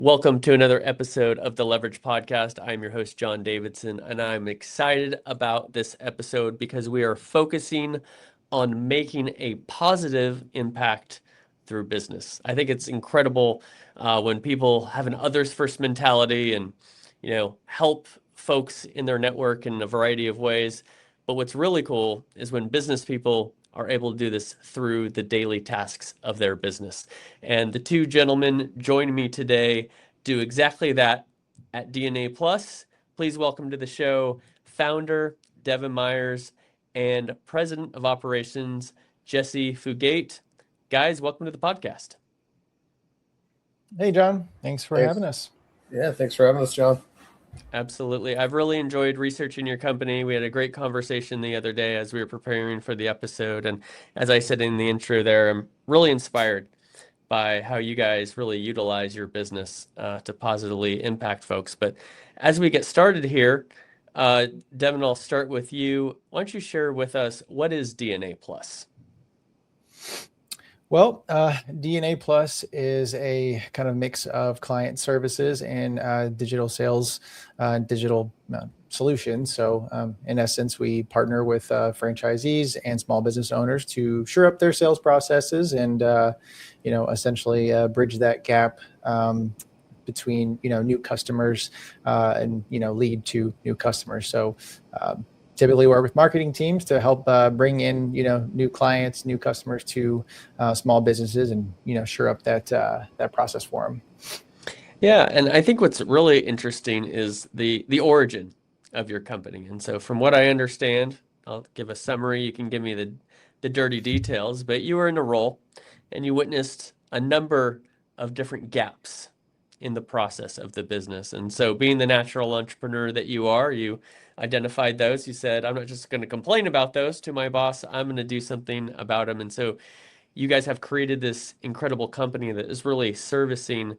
Welcome to another episode of the Leverage Podcast. I'm your host, John Davidson, and I'm excited about this episode because we are focusing on making a positive impact through business. I think it's incredible when people have an others first mentality and, help folks in their network in a variety of ways. But what's really cool is when business people are able to do this through the daily tasks of their business. And the two gentlemen joining me today do exactly that at DNA Plus. Please welcome to the show founder Devin Myers and president of operations Jesse Fugate. Guys, welcome to the podcast. Hey, John. Thanks for having us. Yeah, thanks for having us, John. Absolutely. I've really enjoyed researching your company. We had a great conversation the other day as we were preparing for the episode. And as I said in the intro there, I'm really inspired by how you guys really utilize your business to positively impact folks. But as we get started here, Devin, I'll start with you. Why don't you share with us, what is DNA Plus? Well, DNA Plus is a kind of mix of client services and digital sales, digital solutions. So in essence, we partner with franchisees and small business owners to shore up their sales processes and, essentially bridge that gap between, new customers and, lead to new customers. So typically work with marketing teams to help bring in, new clients, new customers to small businesses and, shore up that process for them. Yeah, and I think what's really interesting is the origin of your company. And so from what I understand, I'll give a summary. You can give me the dirty details, but you were in a role and you witnessed a number of different gaps in the process of the business. And so being the natural entrepreneur that you are, you identified those. You said, I'm not just going to complain about those to my boss. I'm going to do something about them. And so you guys have created this incredible company that is really servicing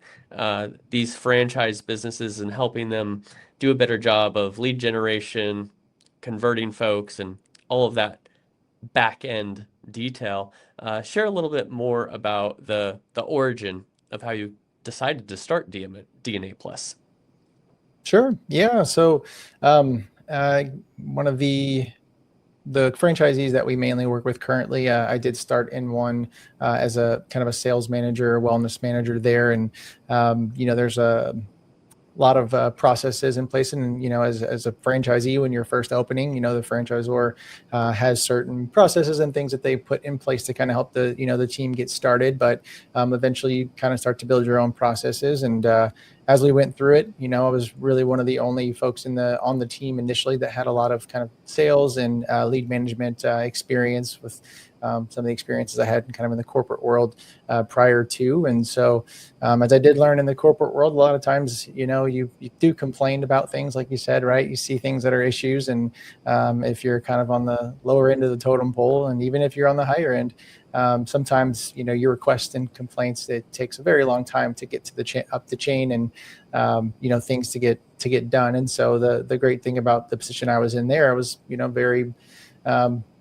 these franchise businesses and helping them do a better job of lead generation, converting folks, and all of that back end detail. Share a little bit more about the origin of how you decided to start DNA Plus. Sure. Yeah. So one of the franchisees that we mainly work with currently, I did start in one as a kind of a sales manager, wellness manager there. And, there's a lot of processes in place. And, as a franchisee, when you're first opening, the franchisor has certain processes and things that they put in place to kind of help the team get started. But eventually you kind of start to build your own processes. And as we went through it, I was really one of the only folks on the team initially that had a lot of kind of sales and lead management experience with some of the experiences I had kind of in the corporate world prior to. And so as I did learn in the corporate world, a lot of times, you do complain about things, like you said, right? You see things that are issues. And if you're kind of on the lower end of the totem pole, and even if you're on the higher end, sometimes, your requests and complaints, it takes a very long time to get to up the chain and, things to get done. And so the great thing about the position I was in there, I was, very,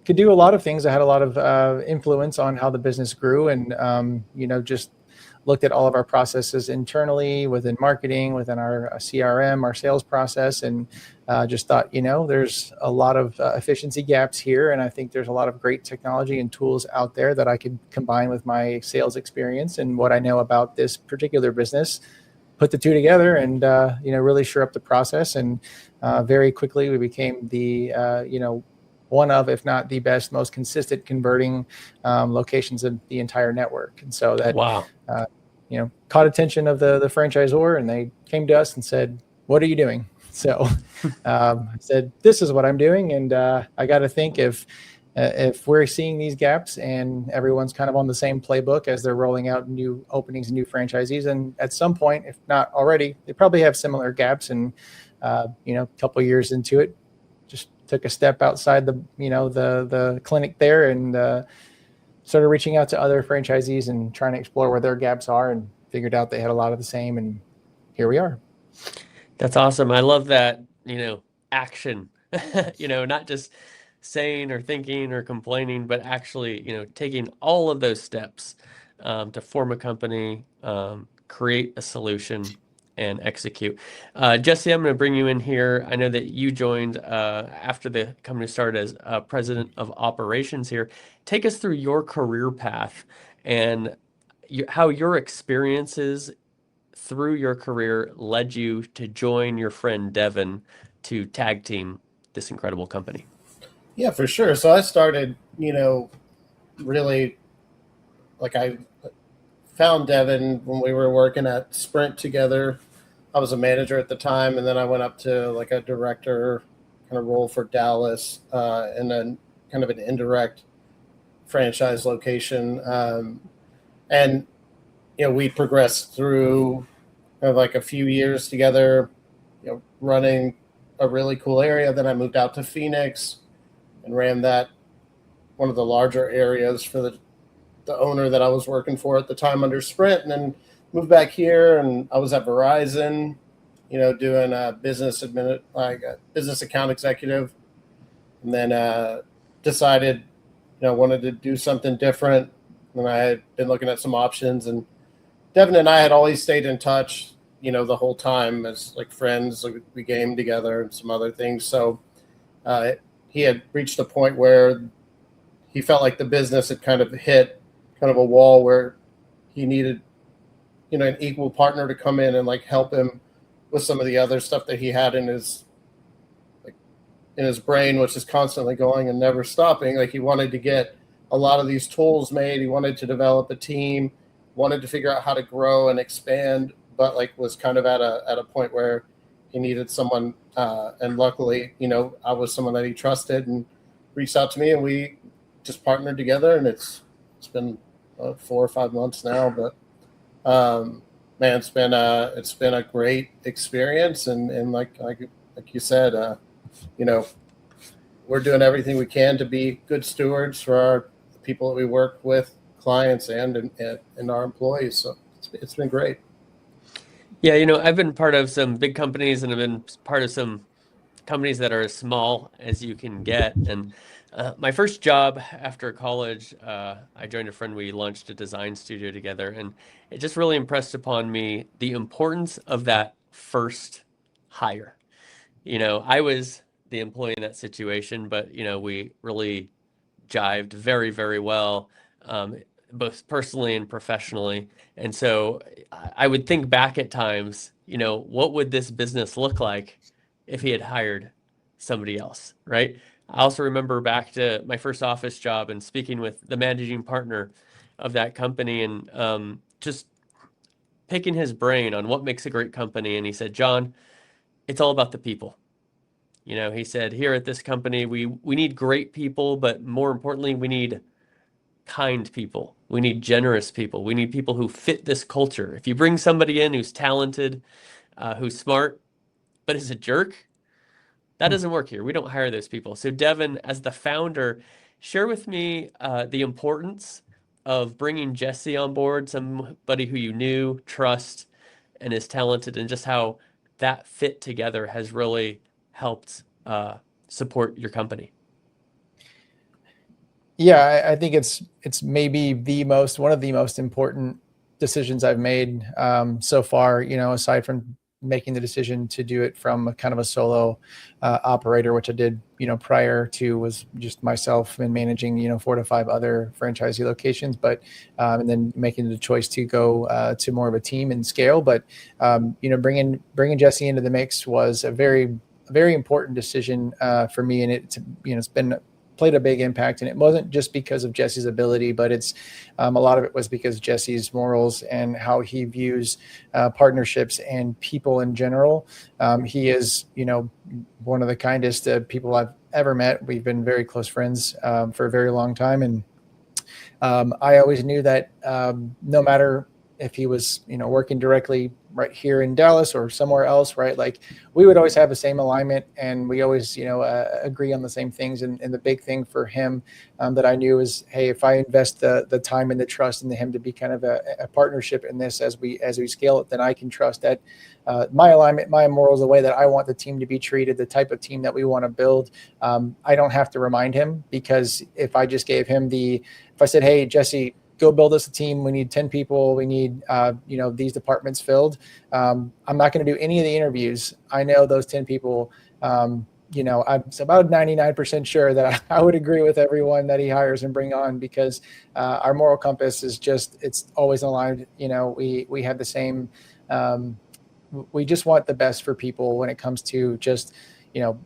could do a lot of things. I had a lot of influence on how the business grew and, just looked at all of our processes internally within marketing, within our CRM, our sales process, and just thought, there's a lot of efficiency gaps here. And I think there's a lot of great technology and tools out there that I could combine with my sales experience and what I know about this particular business, put the two together and, really shore up the process. And very quickly we became the, one of, if not the best, most consistent converting locations of the entire network. And so that, wow. Caught attention of the franchisor, and they came to us and said, "What are you doing?" So I said, "This is what I'm doing." And I got to think if we're seeing these gaps and everyone's kind of on the same playbook as they're rolling out new openings and new franchisees, and at some point, if not already, they probably have similar gaps. And a couple of years into it, just took a step outside the clinic there and started reaching out to other franchisees and trying to explore where their gaps are, and figured out they had a lot of the same, and here we are. That's awesome. I love that, action, not just saying or thinking or complaining, but actually, taking all of those steps to form a company, create a solution, and execute. Jesse, I'm going to bring you in here. I know that you joined after the company started as president of operations here. Take us through your career path and how your experiences through your career led you to join your friend Devin to tag team this incredible company. Yeah, for sure. So I started, really like I found Devin when we were working at Sprint together. I was a manager at the time, and then I went up to like a director kind of role for Dallas, and then kind of an indirect franchise location. And we progressed through kind of like a few years together, running a really cool area. Then I moved out to Phoenix and ran that one of the larger areas for the owner that I was working for at the time under Sprint, and then moved back here, and I was at Verizon, doing a business account executive, and then decided, wanted to do something different. And I had been looking at some options, and Devin and I had always stayed in touch, the whole time as like friends. Like, we gamed together and some other things. So he had reached a point where he felt like the business had kind of hit kind of a wall where he needed, an equal partner to come in and like help him with some of the other stuff that he had in his brain, which is constantly going and never stopping. Like, he wanted to get a lot of these tools made. He wanted to develop a team, wanted to figure out how to grow and expand, but like was kind of at a point where he needed someone. And luckily, I was someone that he trusted and reached out to me, and we just partnered together. And it's been 4 or 5 months now, but man, it's been a great experience. And like you said, we're doing everything we can to be good stewards for our people that we work with, clients and our employees. So it's been great. Yeah, I've been part of some big companies, and I've been part of some companies that are as small as you can get. And my first job after college, I joined a friend. We launched a design studio together, and it just really impressed upon me the importance of that first hire. I was the employee in that situation, but we really jived very, very well, both personally and professionally. And so I would think back at times, what would this business look like if he had hired somebody else, right? I also remember back to my first office job and speaking with the managing partner of that company, and just picking his brain on what makes a great company. And he said, John, it's all about the people. He said, here at this company, we need great people, but more importantly, we need kind people. We need generous people. We need people who fit this culture. If you bring somebody in who's talented, who's smart, but is a jerk, that doesn't work here. We don't hire those people. So Devin, as the founder, share with me the importance of bringing Jesse on board, somebody who you knew, trust, and is talented, and just how that fit together has really helped support your company. Yeah, I think it's maybe one of the most important decisions I've made so far. Aside from making the decision to do it from a kind of a solo operator, which I did, prior to, was just myself and managing, 4 to 5 other franchisee locations, but and then making the choice to go to more of a team and scale. But bringing Jesse into the mix was a very, very important decision for me, and it's been played a big impact. And it wasn't just because of Jesse's ability, but it's a lot of it was because Jesse's morals and how he views partnerships and people in general. He is, one of the kindest people I've ever met. We've been very close friends for a very long time. And I always knew that no matter if he was, working directly right here in Dallas or somewhere else, right? Like, we would always have the same alignment, and we always, agree on the same things. And the big thing for him that I knew is, hey, if I invest the time and the trust into him to be kind of a partnership in this as we scale it, then I can trust that my alignment, my morals, the way that I want the team to be treated, the type of team that we want to build. I don't have to remind him, because if I just gave him if I said, hey, Jesse, go build us a team. We need 10 people. We need, these departments filled. I'm not going to do any of the interviews. I know those 10 people. I'm about 99% sure that I would agree with everyone that he hires and bring on, because our moral compass is it's always aligned. We have the same, we just want the best for people when it comes to just,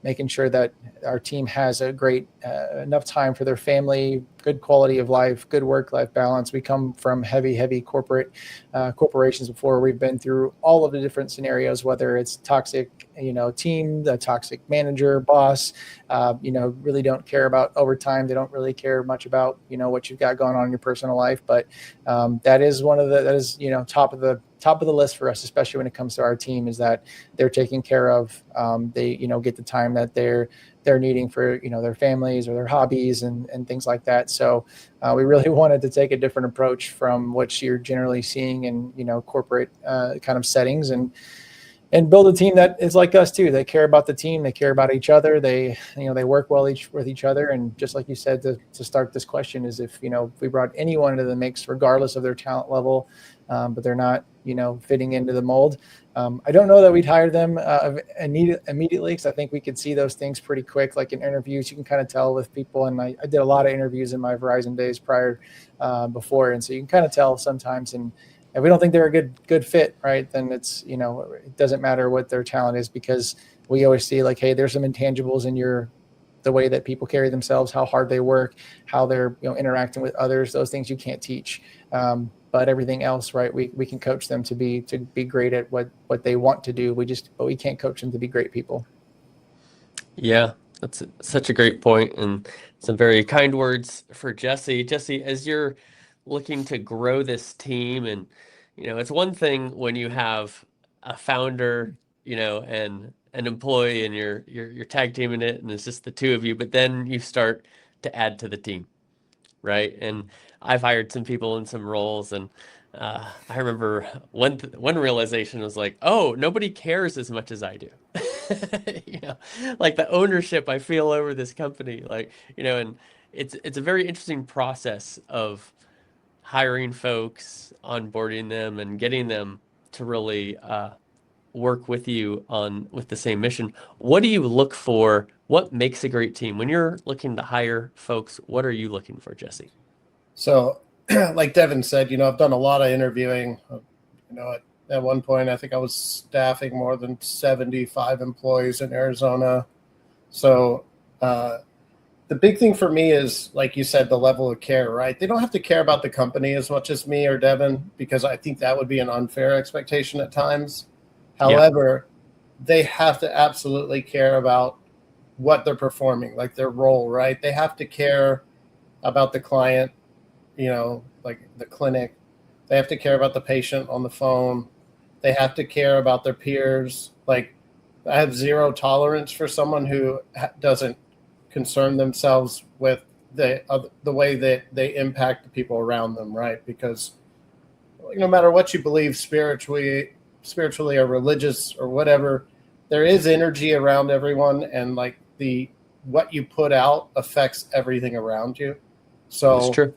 making sure that our team has a great enough time for their family, good quality of life, good work-life balance. We come from heavy corporations before. We've been through all of the different scenarios, whether it's toxic, team, the toxic manager, boss, really don't care about overtime. They don't really care much about, what you've got going on in your personal life. But that is top of the list for us, especially when it comes to our team, is that they're taken care of. They, get the time that they're needing for, their families or their hobbies and things like that. So we really wanted to take a different approach from what you're generally seeing in, corporate kind of settings, and build a team that is like us too. They care about the team. They care about each other. They work well with each other. And just like you said, to start this question is if we brought anyone into the mix, regardless of their talent level, but they're not, fitting into the mold. I don't know that we'd hire them immediately, because I think we could see those things pretty quick. Like in interviews, you can kind of tell with people. And I did a lot of interviews in my Verizon days before. And so you can kind of tell sometimes. And if we don't think they're a good fit, right, then it's, it doesn't matter what their talent is, because we always see like, hey, there's some intangibles in the way that people carry themselves, how hard they work, how they're, interacting with others. Those things you can't teach. But everything else, right, we can coach them to be great at what they want to do. But we can't coach them to be great people. Yeah, that's such a great point, and some very kind words for Jesse. Jesse, as you're looking to grow this team, and it's one thing when you have a founder, and an employee, and you're tag teaming it, and it's just the two of you. But then you start to add to the team, right? And I've hired some people in some roles, and I remember one realization was like, oh, nobody cares as much as I do. Like the ownership I feel over this company, like, and it's a very interesting process of hiring folks, onboarding them, and getting them to really work with you with the same mission. What do you look for? What makes a great team? When you're looking to hire folks, what are you looking for, Jesse? So, like Devin said, I've done a lot of interviewing. At one point, I think I was staffing more than 75 employees in Arizona. So, the big thing for me is, like you said, the level of care, right? They don't have to care about the company as much as me or Devin, because I think that would be an unfair expectation at times. However, they have to absolutely care about what they're performing, like their role, right? They have to care about the client, like the clinic. They have to care about the patient on the phone. They have to care about their peers. Like, I have zero tolerance for someone who doesn't concern themselves with the way that they impact the people around them, right? Because no matter what you believe spiritually or religious or whatever, there is energy around everyone, and like what you put out affects everything around you. So That's true.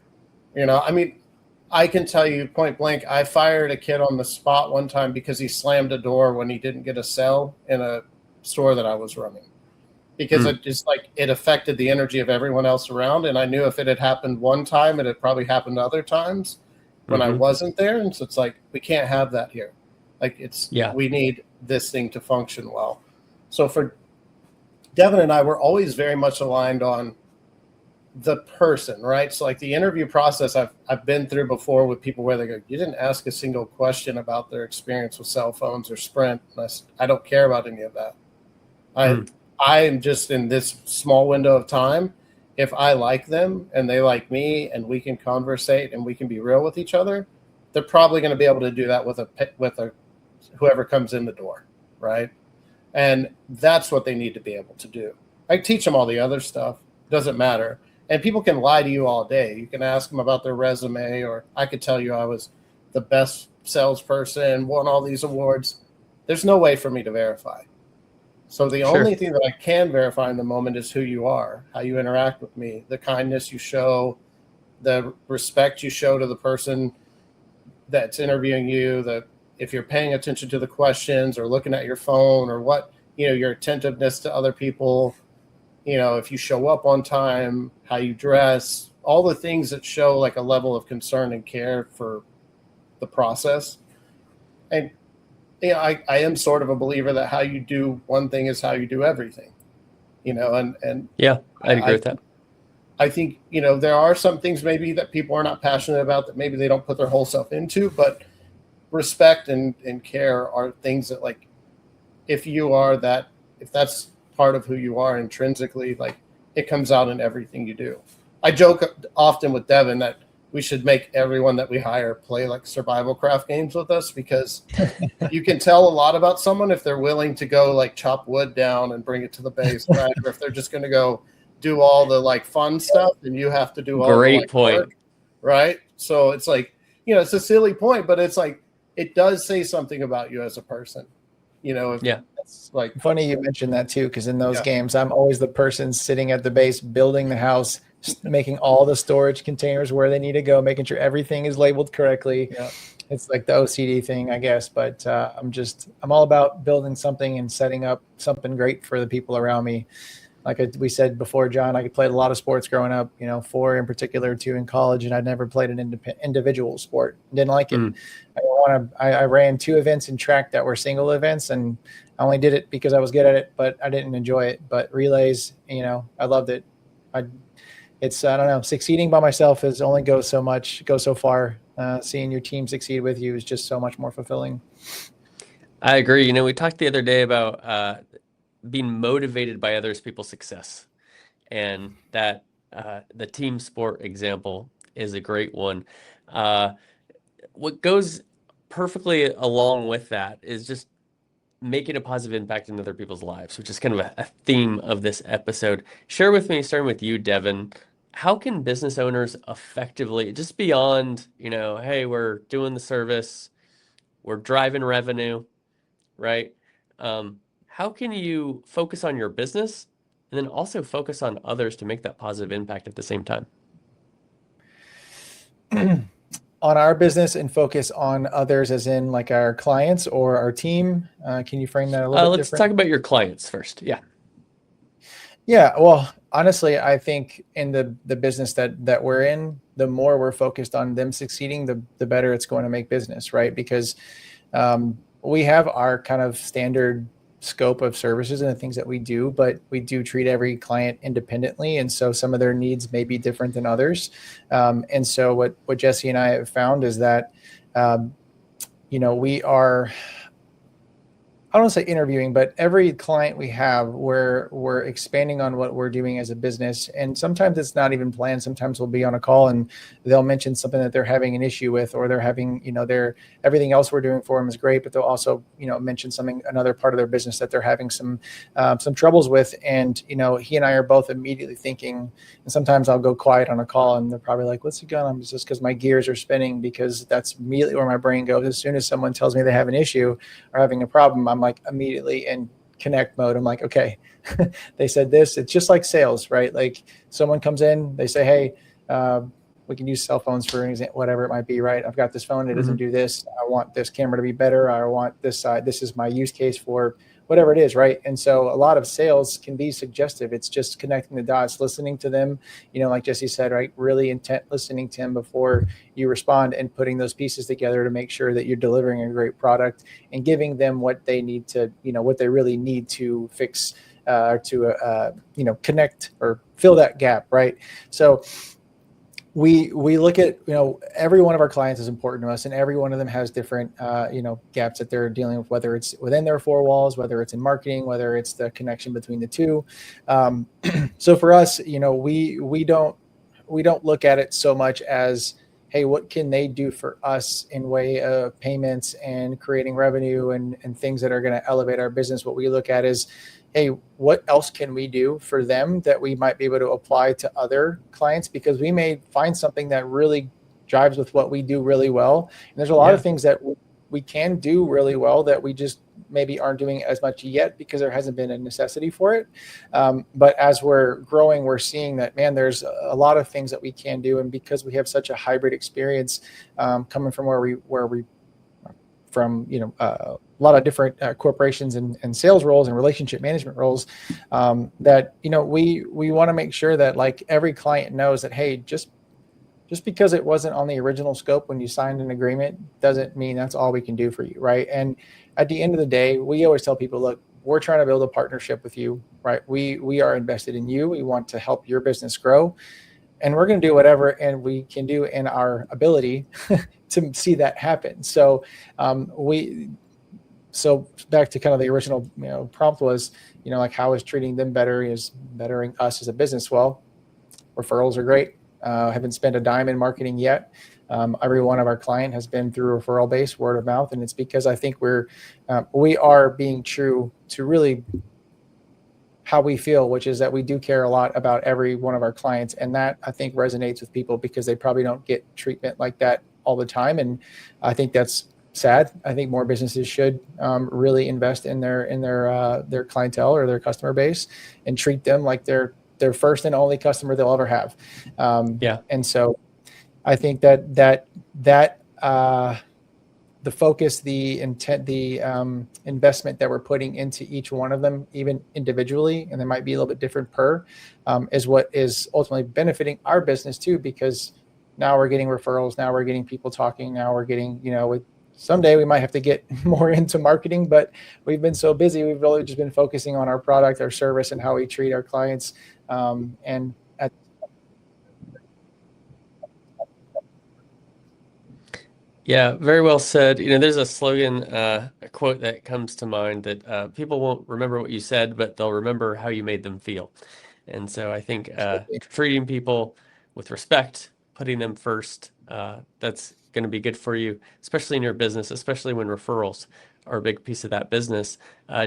I can tell you point blank, I fired a kid on the spot one time because he slammed a door when he didn't get a sale in a store that I was running, because it just it affected the energy of everyone else around. And I knew if it had happened one time, it had probably happened other times when I wasn't there. And so it's like, we can't have that here. We need this thing to function well. So for Devin and I, we're always very much aligned on the person, right? So like the interview process I've been through before with people where they go, you didn't ask a single question about their experience with cell phones or Sprint. And I don't care about any of that. I'm just in this small window of time. If I like them and they like me and we can conversate and we can be real with each other, they're probably going to be able to do that with a whoever comes in the door, right? And that's what they need to be able to do. I teach them all the other stuff. Doesn't matter. And people can lie to you all day. You can ask them about their resume, or I could tell you I was the best salesperson, won all these awards. There's no way for me to verify. So the only thing that I can verify in the moment is who you are, how you interact with me, the kindness you show, the respect you show to the person that's interviewing you, that if you're paying attention to the questions or looking at your phone or what, your attentiveness to other people, if you show up on time, how you dress, all the things that show like a level of concern and care for the process. And I am sort of a believer that how you do one thing is how you do everything, and Yeah, I'd agree with that. I think, there are some things maybe that people are not passionate about that maybe they don't put their whole self into, but respect and care are things that, like, if that's part of who you are intrinsically, like, it comes out in everything you do. I joke often with Devin that we should make everyone that we hire play like survival craft games with us, because you can tell a lot about someone if they're willing to go like chop wood down and bring it to the base, right? Or if they're just going to go do all the like fun stuff and you have to do all Great the like, point. work, right? So it's like, it's a silly point, but it's like, it does say something about you as a person, It's like funny you mentioned that too, because in those games, I'm always the person sitting at the base, building the house, making all the storage containers where they need to go, making sure everything is labeled correctly. Yeah. It's like the OCD thing, I guess, but I'm all about building something and setting up something great for the people around me. Like we said before, John, I played a lot of sports growing up, 4 in particular, 2 in college, and I'd never played an individual sport. Didn't like it. I ran 2 events in track that were single events, and I only did it because I was good at it, but I didn't enjoy it. But relays, I loved it. I don't know, succeeding by myself is only go so far. Seeing your team succeed with you is just so much more fulfilling. I agree. We talked the other day about being motivated by others people's success, and that the team sport example is a great one. What goes perfectly along with that is just making a positive impact in other people's lives, which is kind of a theme of this episode. Share with me, starting with you, Devin, how can business owners effectively, just beyond, hey, we're doing the service, we're driving revenue, right? How can you focus on your business and then also focus on others to make that positive impact at the same time? On our business and focus on others, as in like our clients or our team? Can you frame that a little bit Let's different? talk about your clients first. Yeah. Yeah. Well, honestly, I think in the business that we're in, the more we're focused on them succeeding, the better it's going to make business, right? Because we have our kind of standard scope of services and the things that we do, but we do treat every client independently. And so some of their needs may be different than others. And so what Jesse and I have found is that, we are, I don't want to say interviewing, but every client we have, we're expanding on what we're doing as a business. And sometimes it's not even planned. Sometimes we'll be on a call and they'll mention something that they're having an issue with, or they're having, everything else we're doing for them is great, but they'll also, mention another part of their business that they're having some troubles with. And, he and I are both immediately thinking, and sometimes I'll go quiet on a call and they're probably like, what's going on? It's just because my gears are spinning, because that's immediately where my brain goes. As soon as someone tells me they have an issue or having a problem, I'm like immediately in connect mode. I'm like, okay, they said this. It's just like sales, right? Like someone comes in, they say, hey, we can use cell phones for an example, whatever it might be, right? I've got this phone, it doesn't do this. I want this camera to be better. I want this side. This is my use case for whatever it is, right? And so a lot of sales can be suggestive. It's just connecting the dots, listening to them, like Jesse said, right? Really intent listening to them before you respond, and putting those pieces together to make sure that you're delivering a great product and giving them what they need to, what they really need to fix, to connect or fill that gap, right? So we look at, every one of our clients is important to us, and every one of them has different, gaps that they're dealing with, whether it's within their 4 walls, whether it's in marketing, whether it's the connection between the two. So for us, we don't look at it so much as, hey, what can they do for us in way of payments and creating revenue and things that are going to elevate our business. What we look at is, hey, what else can we do for them that we might be able to apply to other clients? Because we may find something that really jives with what we do really well. And there's a lot of things that we can do really well that we just maybe aren't doing as much yet because there hasn't been a necessity for it. But as we're growing, we're seeing that, man, there's a lot of things that we can do. And because we have such a hybrid experience coming from where we from, a lot of different corporations and sales roles and relationship management roles, that, we want to make sure that like every client knows that, hey, just because it wasn't on the original scope when you signed an agreement doesn't mean that's all we can do for you, right? And at the end of the day, we always tell people, look, we're trying to build a partnership with you, right? We are invested in you. We want to help your business grow, and we're going to do whatever and we can do in our ability to see that happen. So so back to kind of the original prompt was, like how is treating them better is bettering us as a business. Well, referrals are great. Haven't spent a dime in marketing yet. Every one of our client has been through referral based word of mouth. And it's because I think we are being true to really how we feel, which is that we do care a lot about every one of our clients. And that I think resonates with people because they probably don't get treatment like that all the time. And I think that's sad. I think more businesses should really invest in their clientele or their customer base and treat them like they're their first and only customer they'll ever have. And so I think that the focus, the intent, the investment that we're putting into each one of them, even individually, and they might be a little bit different per, is what is ultimately benefiting our business too, because now we're getting referrals, now we're getting people talking, now we're getting, someday we might have to get more into marketing, but we've been so busy. We've really just been focusing on our product, our service, and how we treat our clients. Yeah, very well said. There's a slogan, a quote that comes to mind that people won't remember what you said, but they'll remember how you made them feel. And so I think treating people with respect, putting them first, that's going to be good for you, especially in your business, especially when referrals are a big piece of that business.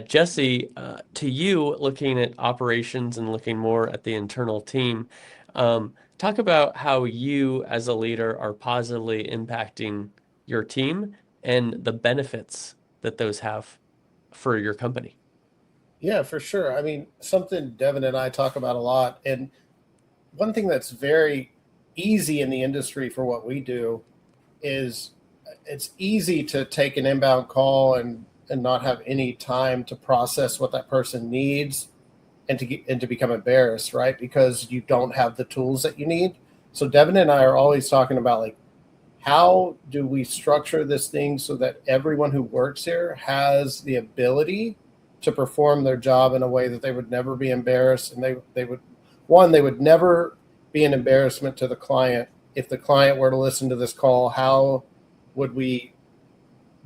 Jesse, to you, looking at operations and looking more at the internal team, talk about how you as a leader are positively impacting your team and the benefits that those have for your company. Yeah, for sure. I mean, something Devin and I talk about a lot. And one thing that's very easy in the industry for what we do is it's easy to take an inbound call and not have any time to process what that person needs and to become embarrassed, right? Because you don't have the tools that you need. So Devin and I are always talking about like, how do we structure this thing so that everyone who works here has the ability to perform their job in a way that they would never be embarrassed, and they would never be an embarrassment to the client. If the client were to listen to this call, how would we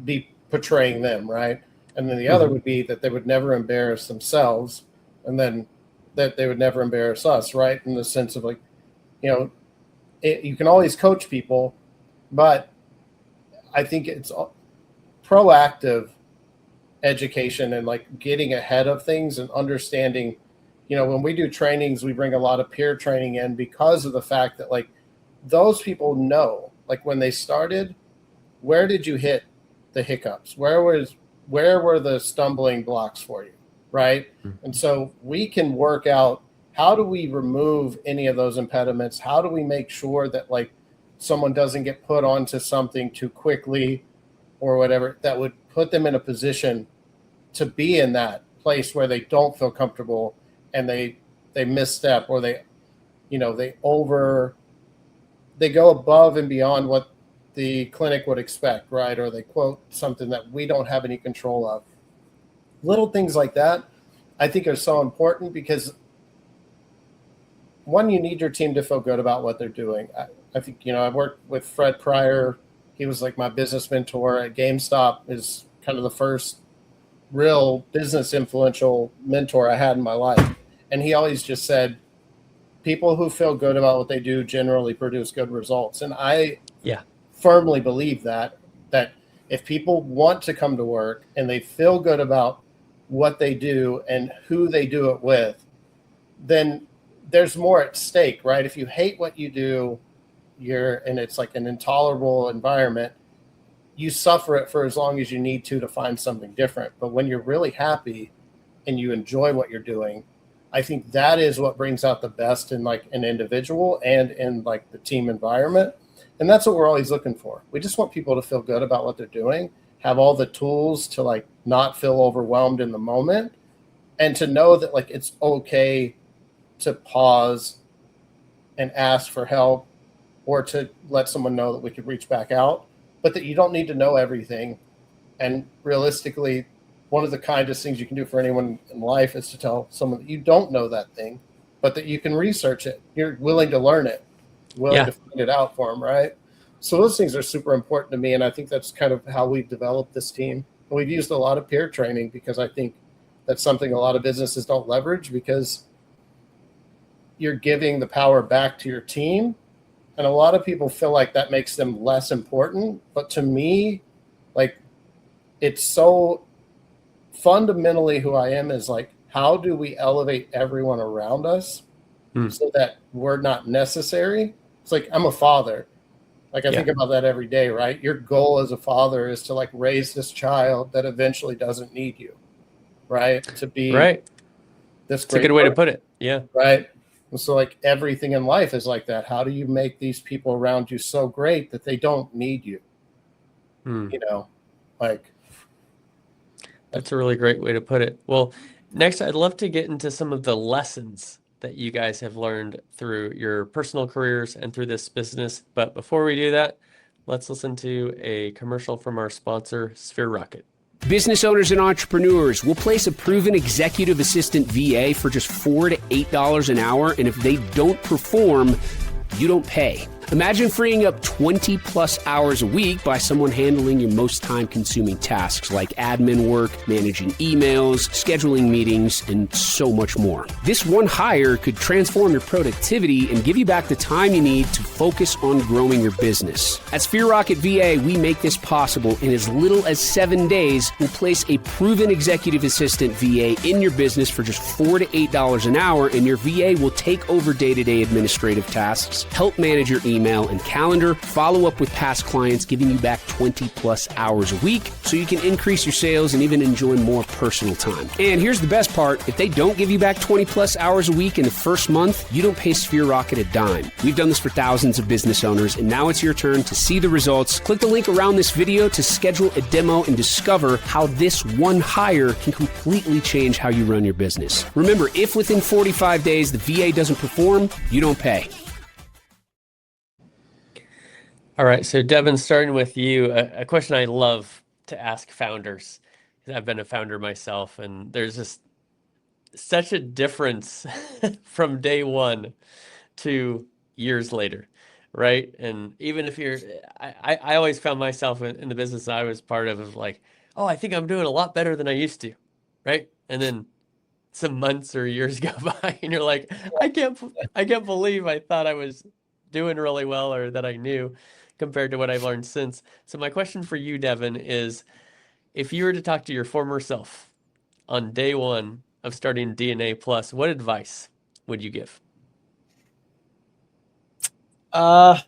be portraying them, right? And then the other would be that they would never embarrass themselves, and then that they would never embarrass us, right? In the sense of like, you can always coach people, but I think it's proactive education and like getting ahead of things and understanding, when we do trainings, we bring a lot of peer training in because of the fact that like those people know, like when they started, where did you hit the hiccups? Where were the stumbling blocks for you, right? And so we can work out, how do we remove any of those impediments? How do we make sure that like someone doesn't get put onto something too quickly or whatever that would put them in a position to be in that place where they don't feel comfortable and they misstep, or they go above and beyond what the clinic would expect, right? Or they quote something that we don't have any control of. Little things like that I think are so important because one, you need your team to feel good about what they're doing. I think, I worked with Fred Pryor. He was like my business mentor at GameStop, is kind of the first real business influential mentor I had in my life. And he always just said, people who feel good about what they do generally produce good results. And I firmly believe that if people want to come to work and they feel good about what they do and who they do it with, then there's more at stake, right? If you hate what you do, and it's like an intolerable environment, you suffer it for as long as you need to find something different. But when you're really happy and you enjoy what you're doing, I think that is what brings out the best in like an individual and in like the team environment. And that's what we're always looking for. We just want people to feel good about what they're doing, have all the tools to like not feel overwhelmed in the moment, and to know that like it's okay to pause and ask for help, or to let someone know that we could reach back out, but that you don't need to know everything. And realistically, one of the kindest things you can do for anyone in life is to tell someone that you don't know that thing, but that you can research it. You're willing to learn it, willing to find it out for them, right? So those things are super important to me, and I think that's kind of how we've developed this team. And we've used a lot of peer training because I think that's something a lot of businesses don't leverage, because you're giving the power back to your team. And a lot of people feel like that makes them less important. But to me, like, it's so fundamentally who I am is like, how do we elevate everyone around us so that we're not necessary? It's like, I'm a father. Like, I think about that every day, right? Your goal as a father is to like raise this child that eventually doesn't need you, right? To be this great. It's a good way to put it. Yeah. Right. And so like everything in life is like that. How do you make these people around you so great that they don't need you? You know, like. That's a really great way to put it. Well, next, I'd love to get into some of the lessons that you guys have learned through your personal careers and through this business. But before we do that, let's listen to a commercial from our sponsor, Sphere Rocket. Business owners and entrepreneurs will place a proven executive assistant VA for just $4 to $8 an hour, and if they don't perform, you don't pay. Imagine freeing up 20 plus hours a week by someone handling your most time-consuming tasks like admin work, managing emails, scheduling meetings, and so much more. This one hire could transform your productivity and give you back the time you need to focus on growing your business. At Sphere Rocket VA, we make this possible in as little as 7 days. We'll place a proven executive assistant VA in your business for just $4 to $8 an hour, and your VA will take over day-to-day administrative tasks, help manage your email and calendar, follow up with past clients, giving you back 20 plus hours a week so you can increase your sales and even enjoy more personal time. And here's the best part. If they don't give you back 20 plus hours a week in the first month, you don't pay Sphere Rocket a dime. We've done this for thousands of business owners, and now it's your turn to see the results. Click the link around this video to schedule a demo and discover how this one hire can completely change how you run your business. Remember, if within 45 days the VA doesn't perform, you don't pay. All right, so Devin, starting with you, a question I love to ask founders. I've been a founder myself, and there's just such a difference from day one to years later, right? And even if I always found myself in the business I was part of like, oh, I think I'm doing a lot better than I used to, right? And then some months or years go by, and you're like, I can't believe I thought I was doing really well or that I knew, compared to what I've learned since. So my question for you, Devin, is if you were to talk to your former self on day one of starting DNA Plus, what advice would you give? I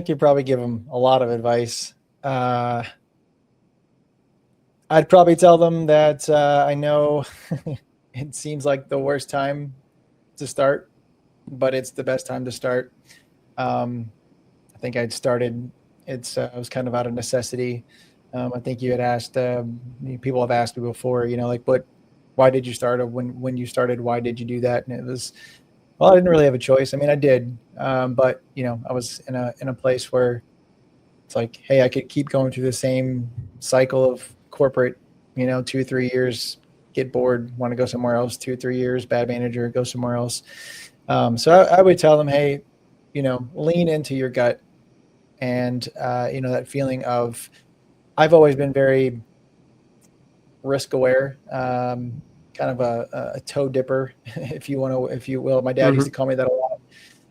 could probably give them a lot of advice. I'd probably tell them that I know it seems like the worst time to start, but it's the best time to start. I think I'd started, it was kind of out of necessity. I think you had asked, people have asked me before, like, why did you start? Or when you started, why did you do that? And it was, well, I didn't really have a choice. I mean, I did, but I was in a place where it's like, hey, I could keep going through the same cycle of corporate, 2 or 3 years, get bored, want to go somewhere else, 2 or 3 years, bad manager, go somewhere else. So I would tell them, hey, lean into your gut. And, that feeling of, I've always been very risk aware, kind of a toe dipper, if you will. My dad used to call me that a lot.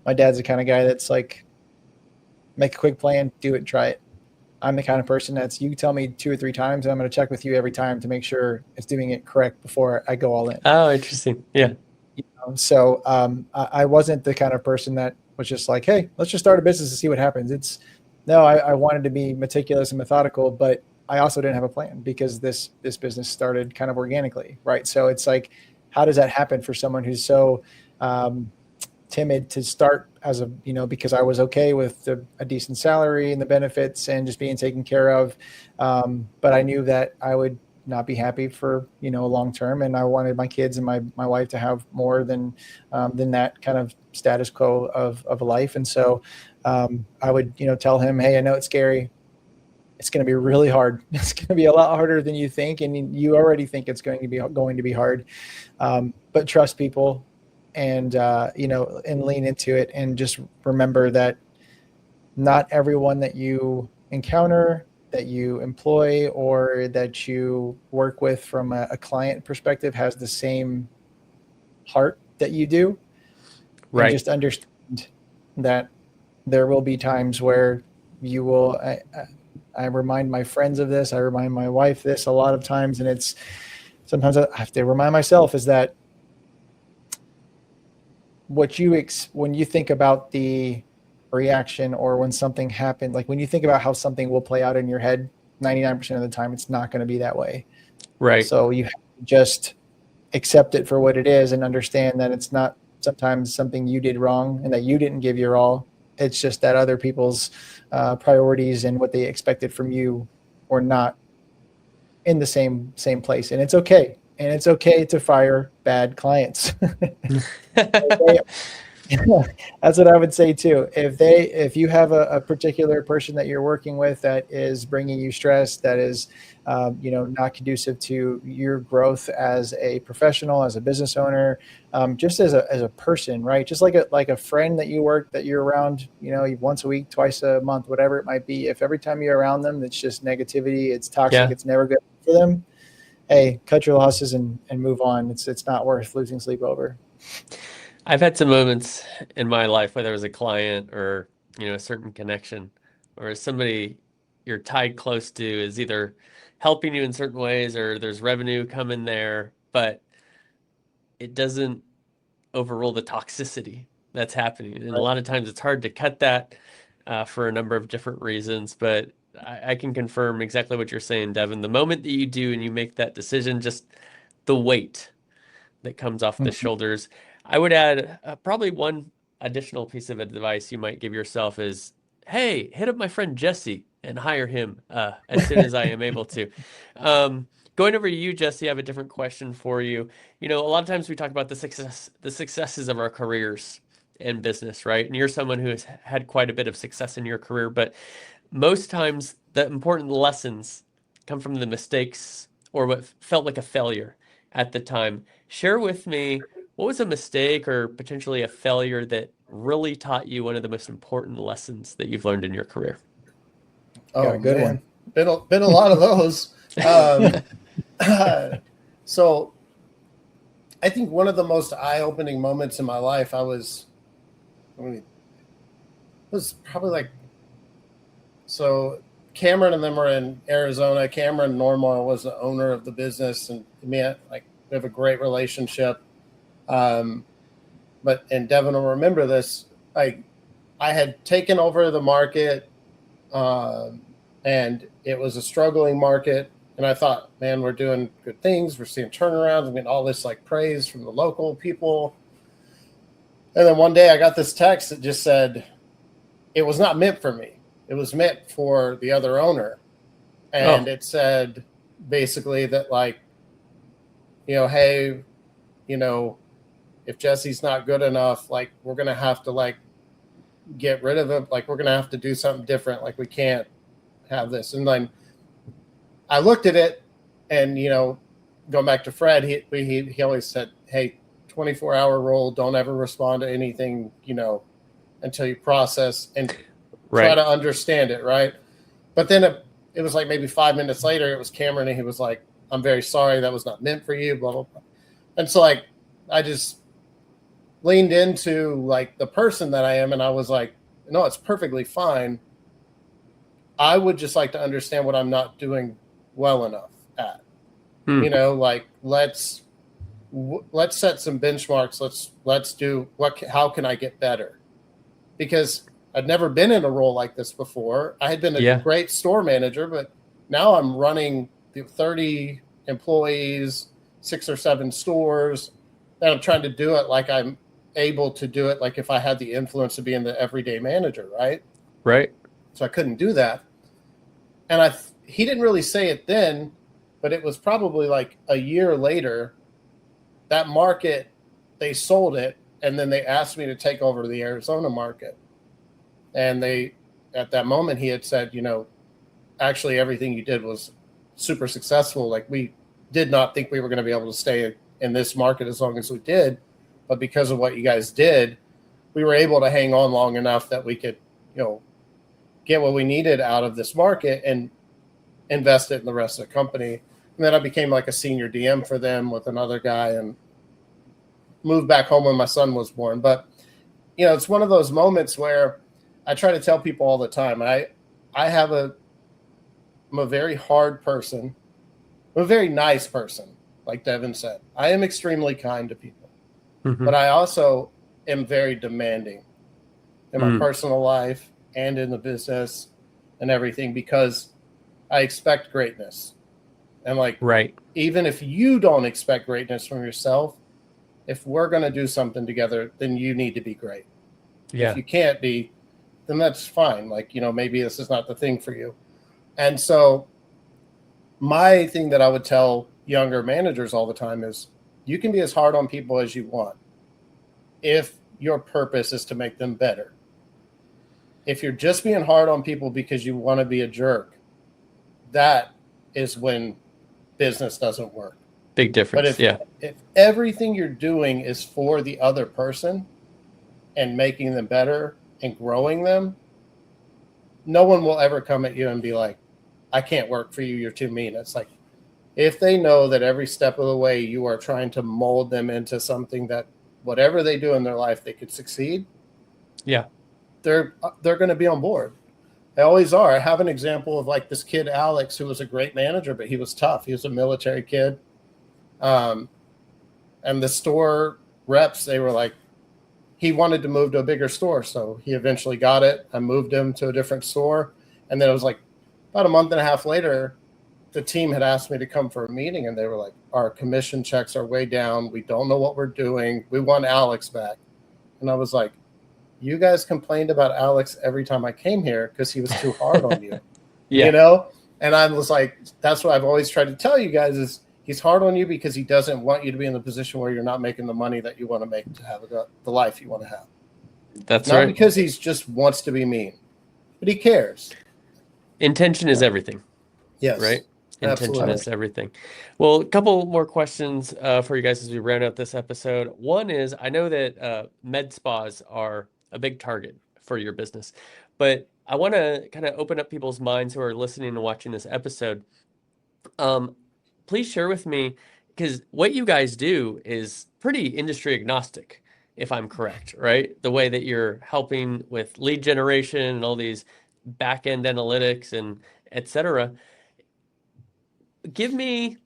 My dad's the kind of guy that's like, make a quick plan, do it, try it. I'm the kind of person you tell me 2 or 3 times, and I'm going to check with you every time to make sure it's doing it correct before I go all in. Oh, interesting. Yeah. So I wasn't the kind of person that was just like, hey, let's just start a business and see what happens. no, I wanted to be meticulous and methodical, but I also didn't have a plan because this business started kind of organically, right? So it's like, how does that happen for someone who's so timid to start as a, because I was okay with a decent salary and the benefits and just being taken care of. But I knew that I would not be happy for, long term. And I wanted my kids and my wife to have more than that kind of status quo of a life. And so I would, tell him, hey, I know it's scary. It's going to be really hard. It's going to be a lot harder than you think. And you already think it's going to be hard. But trust people and, and lean into it, and just remember that not everyone that you encounter, that you employ, or that you work with from a client perspective has the same heart that you do. Right. And just understand that there will be times where you will, I remind my friends of this. I remind my wife this a lot of times. And it's sometimes I have to remind myself is that when you think about the reaction, or when something happened, like when you think about how something will play out in your head, 99% of the time, it's not going to be that way. Right. So you have to just accept it for what it is and understand that it's not sometimes something you did wrong and that you didn't give your all. It's just that other people's priorities and what they expected from you were not in the same place. And it's okay. And it's okay to fire bad clients. That's what I would say too. If you have a particular person that you're working with that is bringing you stress, that is, not conducive to your growth as a professional, as a business owner, just as a person, right? Just like a friend that you're around, once a week, twice a month, whatever it might be. If every time you're around them, it's just negativity, it's toxic, Yeah. It's never good for them. Hey, cut your losses and move on. It's not worth losing sleep over. I've had some moments in my life where there was a client or, a certain connection or somebody you're tied close to is either helping you in certain ways or there's revenue coming there, but it doesn't overrule the toxicity that's happening. And a lot of times it's hard to cut that for a number of different reasons, but I can confirm exactly what you're saying, Devin. The moment that you do and you make that decision, just the weight that comes off the shoulders. I would add probably one additional piece of advice you might give yourself is, hey, hit up my friend Jesse and hire him as soon as I am able to. Going over to you, Jesse, I have a different question for you. A lot of times we talk about the successes of our careers in business, right? And you're someone who has had quite a bit of success in your career, but most times the important lessons come from the mistakes or what felt like a failure at the time. Share with me, what was a mistake or potentially a failure that really taught you one of the most important lessons that you've learned in your career? Got a good one. Been a lot of those. So I think one of the most eye-opening moments in my life, it was probably so Cameron and them were in Arizona. Cameron Normal was the owner of the business, and we have a great relationship. And Devin will remember this. I had taken over the market, and it was a struggling market. And I thought, man, we're doing good things. We're seeing turnarounds. I mean, all this praise from the local people. And then one day I got this text that just said, it was not meant for me. It was meant for the other owner. And It said basically that hey, if Jesse's not good enough, we're going to have to get rid of him. We're going to have to do something different. We can't have this. And then I looked at it and, going back to Fred, he always said, hey, 24-hour rule, don't ever respond to anything, until you process and try to understand it. Right. But then it was maybe 5 minutes later, it was Cameron and he was like, I'm very sorry. That was not meant for you, blah, blah, blah. And so I just leaned into the person that I am. And I was like, no, it's perfectly fine. I would just like to understand what I'm not doing well enough at, let's set some benchmarks. Let's do how can I get better? Because I'd never been in a role like this before. I had been a great store manager, but now I'm running 30 employees, 6 or 7 stores, and I'm trying to do it like I'm able to do it like if I had the influence of being the everyday manager, right? Right. So I couldn't do that. And he didn't really say it then, but it was probably like a year later, that market, they sold it, and then they asked me to take over the Arizona market. And at that moment, he had said, actually everything you did was super successful. Like, we did not think we were going to be able to stay in this market as long as we did. But because of what you guys did, we were able to hang on long enough that we could, get what we needed out of this market and invest it in the rest of the company. And then I became like a senior DM for them with another guy and moved back home when my son was born. But, it's one of those moments where I try to tell people all the time, I'm a very hard person. I'm a very nice person, like Devin said. I am extremely kind to people, but I also am very demanding in my personal life and in the business and everything, because I expect greatness. And even if you don't expect greatness from yourself, if we're going to do something together, then you need to be great. Yeah. If you can't be, then that's fine. Maybe this is not the thing for you. And so my thing that I would tell younger managers all the time is, you can be as hard on people as you want if your purpose is to make them better. If you're just being hard on people because you want to be a jerk, that is when business doesn't work. Big difference. But if everything you're doing is for the other person and making them better and growing them, no one will ever come at you and be like, I can't work for you, you're too mean. It's like, if they know that every step of the way you are trying to mold them into something that whatever they do in their life, they could succeed. Yeah. They're going to be on board. They always are. I have an example of this kid, Alex, who was a great manager, but he was tough. He was a military kid. And the store reps, they were like, he wanted to move to a bigger store. So he eventually got it. I moved him to a different store. And then it was about a month and a half later, the team had asked me to come for a meeting, and they were like, our commission checks are way down. We don't know what we're doing. We want Alex back. And I was like, you guys complained about Alex every time I came here because he was too hard on you. And I was like, that's what I've always tried to tell you guys is, he's hard on you because he doesn't want you to be in the position where you're not making the money that you want to make to have the life you want to have. That's not right. Because he just wants to be mean, but he cares. Intention is everything. Yes. Right? Intention is everything. Well, a couple more questions for you guys as we round out this episode. One is, I know that med spas are a big target for your business, but I want to kind of open up people's minds who are listening and watching this episode. Please share with me, because what you guys do is pretty industry agnostic, if I'm correct, right? The way that you're helping with lead generation and all these back-end analytics and et cetera. Give me,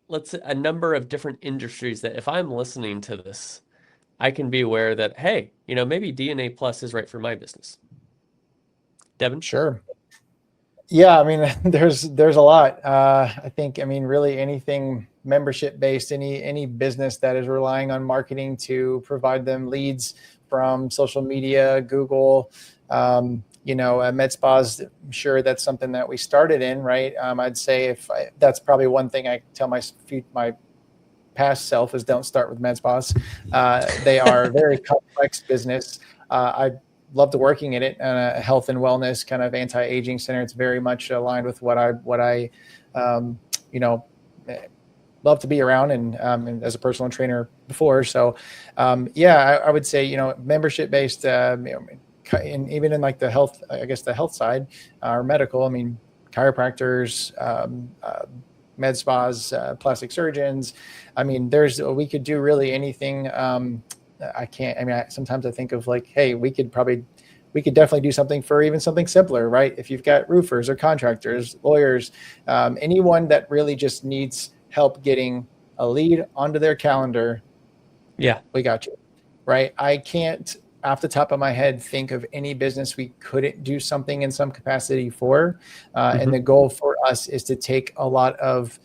let's say, a number of different industries that if I'm listening to this, I can be aware that, hey, maybe DNA Plus is right for my business. Devin? Sure. Yeah, I mean, there's a lot. I think, really anything membership based, any business that is relying on marketing to provide them leads from social media, Google, med spas, I'm sure that's something that we started in, right? I'd say that's probably one thing I tell my past self is, don't start with med spas. They are a very complex business. I loved working in it, a health and wellness kind of anti-aging center. It's very much aligned with what I love to be around and as a personal trainer before. So, I would say, membership based, and even in the health, I guess the health side or medical, chiropractors, med spas, plastic surgeons. We could do really anything. Sometimes I think of hey, we could definitely do something for even something simpler, right? If you've got roofers or contractors, lawyers, anyone that really just needs help getting a lead onto their calendar. Yeah, we got you, right? I can't off the top of my head think of any business we couldn't do something in some capacity for. And the goal for us is to take a lot of,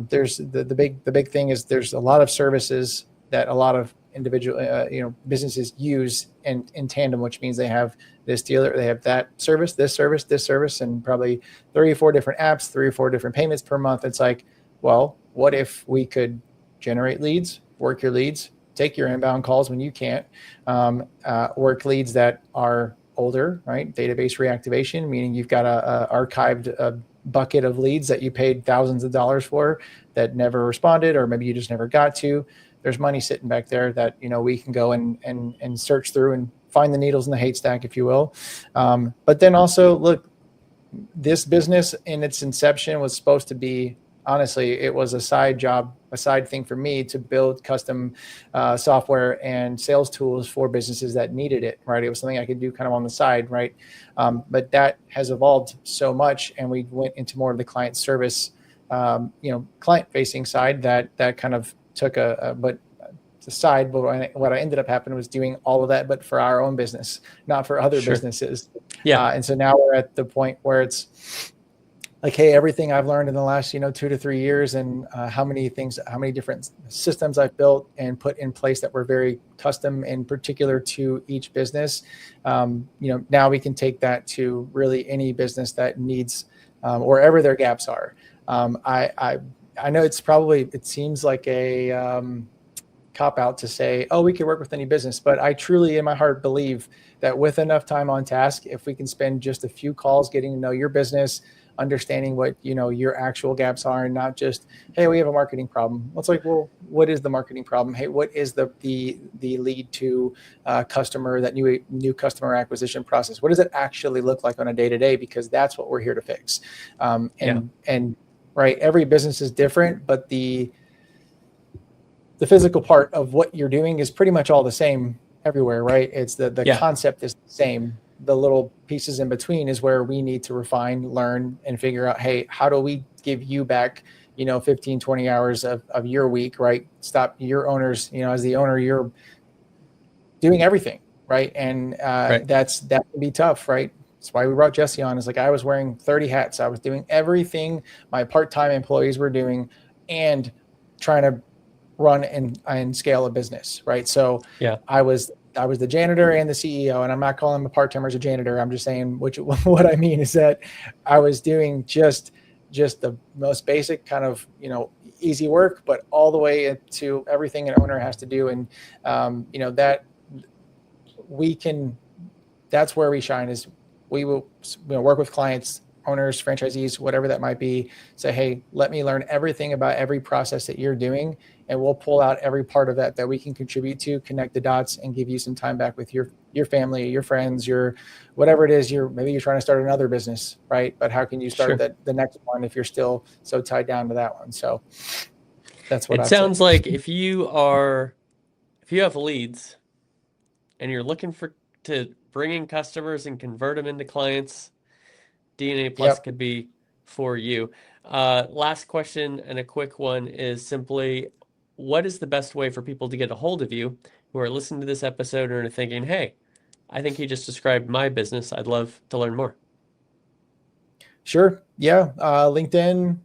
there's the big thing is there's a lot of services that a lot of individual, businesses use in tandem, which means they have this dealer, they have that service, this service, and probably 3 or 4 different apps, 3 or 4 different payments per month. It's like, well, what if we could generate leads, work your leads, take your inbound calls when you can't, work leads that are older, right? Database reactivation, meaning you've got a archived bucket of leads that you paid thousands of dollars for that never responded, or maybe you just never got to. There's money sitting back there that, we can go and search through and find the needles in the haystack, if you will. But then also, look, this business in its inception was supposed to be, honestly, it was a side job, a side thing for me to build custom software and sales tools for businesses that needed it, right? It was something I could do kind of on the side, right? But that has evolved so much, and we went into more of the client service, client-facing side that kind of took but the side. But what I ended up happening was doing all of that, but for our own business, not for other businesses. Yeah. And so now we're at the point where it's like, hey, everything I've learned in the last, 2 to 3 years, and how many different systems I've built and put in place that were very custom and particular to each business. Now we can take that to really any business that needs, wherever their gaps are. I know it seems like a cop out to say, oh, we can work with any business, but I truly in my heart believe that with enough time on task, if we can spend just a few calls getting to know your business, understanding what your actual gaps are, and not just, hey, we have a marketing problem. It's like, well, what is the marketing problem? Hey, what is the lead to customer, that new customer acquisition process? What does it actually look like on a day-to-day? Because that's what we're here to fix. And right, every business is different, but the physical part of what you're doing is pretty much all the same everywhere, right? It's the concept is the same. The little pieces in between is where we need to refine, learn, and figure out, hey, how do we give you back, 15, 20 hours of your week, right? Stop your owners, as the owner, you're doing everything, right? And that can be tough, right? That's why we brought Jesse on. It's like I was wearing 30 hats. I was doing everything my part-time employees were doing and trying to run and scale a business, right? So I was the janitor and the CEO, and I'm not calling him a part-timer as a janitor. I'm just saying, what I mean is that I was doing just the most basic kind of, easy work, but all the way to everything an owner has to do. And, that's where we shine, is we will work with clients, owners, franchisees, whatever that might be, say, hey, let me learn everything about every process that you're doing, and we'll pull out every part of that we can contribute to, connect the dots, and give you some time back with your family, your friends, your whatever it is. Maybe you're trying to start another business, right? But how can you start the next one if you're still so tied down to that one? So that's what it sounds like. If you have leads and you're looking to bring in customers and convert them into clients, DNA Plus could be for you. Last question, and a quick one, is simply, what is the best way for people to get a hold of you who are listening to this episode and are thinking, hey, I think he just described my business. I'd love to learn more. Sure. Yeah. LinkedIn,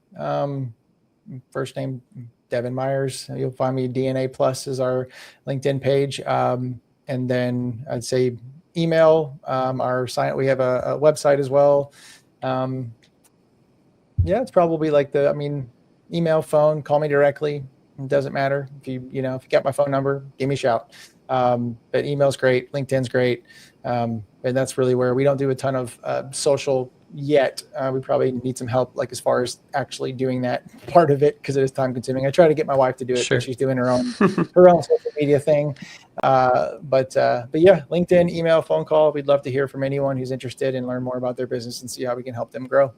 first name, Devin Myers. You'll find me. DNA Plus is our LinkedIn page. And then I'd say email, our site. We have a website as well. It's probably like email, phone, call me directly. It doesn't matter. If you got my phone number, give me a shout. But email's great. LinkedIn's great. And that's really where we don't do a ton of social yet. We probably need some help, like as far as actually doing that part of it, because it is time consuming. I try to get my wife to do it, but she's doing her own social media thing. But yeah, LinkedIn, email, phone call. We'd love to hear from anyone who's interested and learn more about their business and see how we can help them grow.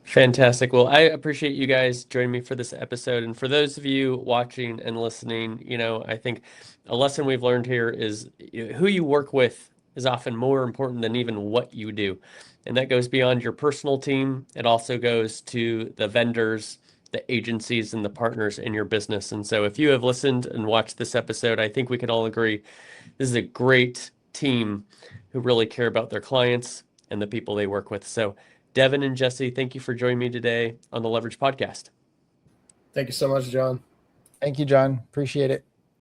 Fantastic. Well, I appreciate you guys joining me for this episode. And for those of you watching and listening, I think a lesson we've learned here is who you work with is often more important than even what you do. And that goes beyond your personal team. It also goes to the vendors the agencies and the partners in your business. And so if you have listened and watched this episode, I think we can all agree this is a great team who really care about their clients and the people they work with. So Devin and Jesse, thank you for joining me today on the Leverage Podcast. Thank you so much, John. Thank you, John. Appreciate it.